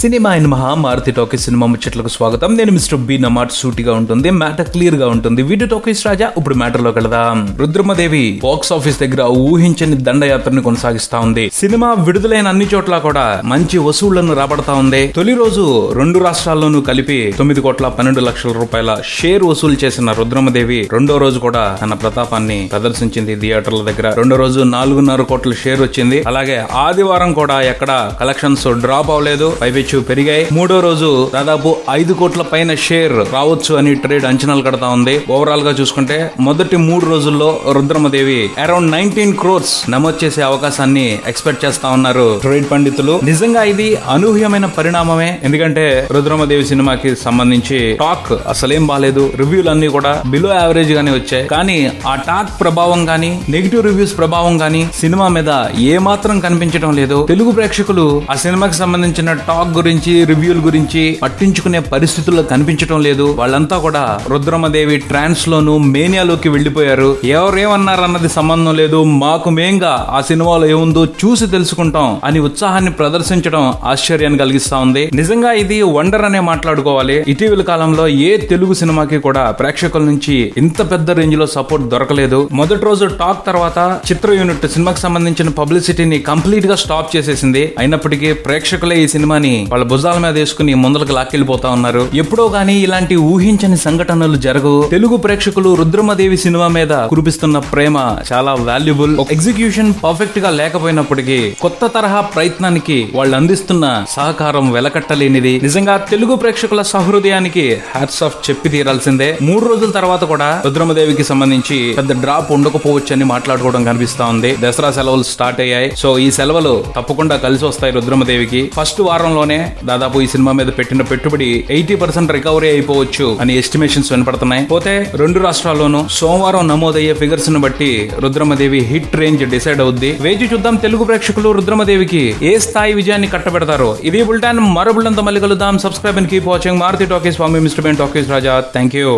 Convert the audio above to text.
Cinema in మహా Maruti talkies cinema ముచ్చట్లకు స్వాగతం. నేను మిస్టర్ బి. నమాట్. సూటిగా ఉంటుంది, మ్యాటర్ క్లియర్ గా ఉంటుంది. వీడియో టాకీస్ రాజా. ఇప్పుడు మ్యాటర్ లోకి వెళదాం. రుద్రమదేవి బాక్స్ ఆఫీస్ దగ్గర ఊహించని దండయాత్రని కొనసాగిస్తా ఉంది. సినిమా విడుదలైన అన్ని చోట్ల కూడా మంచి వసూళ్లను రాబడతా ఉంది. తొలి రోజు 2 రాష్ట్రాల్లోనూ కలిపి 9,12,00,000 రూపాయల షేర్ వసూలు చేసిన రుద్రమదేవి రెండో రోజు కూడా తన ప్రతాపాన్ని ప్రదర్శించింది థియేటర్ల దగ్గర. రెండో రోజు 4.5 కోట్ల షేర్ వచ్చింది. అలాగే ఆదివారం కూడా ఎక్కడ కలెక్షన్స్ డ్రాప్ అవ్వలేదు, పైపెచ్చు పెరిగాయి. మూడో రోజు దాదాపు 5 కోట్ల పైన షేర్ రావచ్చు అని ట్రేడ్ అంచనాలు కడతా ఉంది. ఓవరాల్ గా చూసుకుంటే మొదటి 3 రోజుల్లో రుద్రమదేవి అరౌండ్ 19 crores నమోదు చేసే అవకాశాన్ని ఎక్స్పెక్ట్ చేస్తా ఉన్నారు ట్రేడ్ పండితులు. నిజంగా ఇది అనూహ్యమైన పరిణామమే. ఎందుకంటే రుద్రమదేవి సినిమాకి సంబంధించి టాక్ అసలేం బాలేదు, రివ్యూలు అన్ని కూడా బిలో యావరేజ్ గానే వచ్చాయి. కానీ ఆ టాక్ ప్రభావం గానీ, నెగిటివ్ రివ్యూస్ ప్రభావం గానీ సినిమా మీద ఏ మాత్రం కనిపించడం లేదు. తెలుగు ప్రేక్షకులు ఆ సినిమాకి సంబంధించిన టాక్ గురించి, రివ్యూల గురించి పట్టించుకునే పరిస్థితుల్లో కనిపించడం లేదు. వాళ్ళంతా కూడా రుద్రమదేవి ట్రాన్స్ లోను మేనియాలోకి వెళ్లిపోయారు. ఎవరేమన్నారన్నది సంబంధం లేదు, మాకు మేంగా ఆ సినిమాలో ఏముందో చూసి తెలుసుకుంటాం అని ఉత్సాహాన్ని ప్రదర్శించడం ఆశ్చర్యాన్ని కలిగిస్తా ఉంది. నిజంగా ఇది వండర్ అనే మాట్లాడుకోవాలి. ఇటీవల కాలంలో ఏ తెలుగు సినిమాకి కూడా ప్రేక్షకుల నుంచి ఇంత పెద్ద రేంజ్ లో సపోర్ట్ దొరకలేదు. మొదటి రోజు టాక్ తర్వాత చిత్ర యూనిట్ సినిమాకి సంబంధించిన పబ్లిసిటీని కంప్లీట్ గా స్టాప్ చేసేసింది. అయినప్పటికీ ప్రేక్షకులే ఈ సినిమాని వాళ్ళ భుజాల మీద వేసుకుని ముందలకు లాక్కెళ్లిపోతా ఉన్నారు. ఎప్పుడో గానీ ఇలాంటి ఊహించని సంఘటనలు జరగవు. తెలుగు ప్రేక్షకులు రుద్రమదేవి సినిమా మీద కురిపిస్తున్న ప్రేమ చాలా వాల్యుబుల్. ఎగ్జిక్యూషన్ పర్ఫెక్ట్ గా లేకపోయినప్పటికీ కొత్త తరహా ప్రయత్నానికి వాళ్ళు అందిస్తున్న సహకారం వెలకట్టలేనిది. నిజంగా తెలుగు ప్రేక్షకుల సహృదయానికి హ్యాట్స్ ఆఫ్ చెప్పి తీరాల్సిందే. 3 రోజుల తర్వాత కూడా రుద్రమదేవికి సంబంధించి పెద్ద డ్రాప్ ఉండకపోవచ్చు అని మాట్లాడుకోవడం కనిపిస్తా ఉంది. దసరా సెలవులు స్టార్ట్ అయ్యాయి. సో ఈ సెలవులు తప్పకుండా కలిసి వస్తాయి రుద్రమదేవికి. ఫస్ట్ వారంలోనే దాదాపు ఈ సినిమా మీద పెట్టిన పెట్టుబడి 80% రికవరీ అయిపోవచ్చు అని ఎస్టిమేషన్స్ వినపడుతున్నాయి. పోతే 2 రాష్ట్రాల్లోనూ సోమవారం నమోదయ్యే ఫిగర్స్ ను బట్టి రుద్రమదేవి హిట్ రేంజ్ డిసైడ్ అవుద్ది. వేచి చూద్దాం తెలుగు ప్రేక్షకులు రుద్రమదేవికి ఏ స్థాయి విజయాన్ని కట్టబెడతారో. ఇది బుల్టాన్. మరో బుల్టన్తో మళ్ళీ కలుద్దాం. Subscribe and keep watching Maruti talkies. Swami mister Ben talkies Raja. Thank you.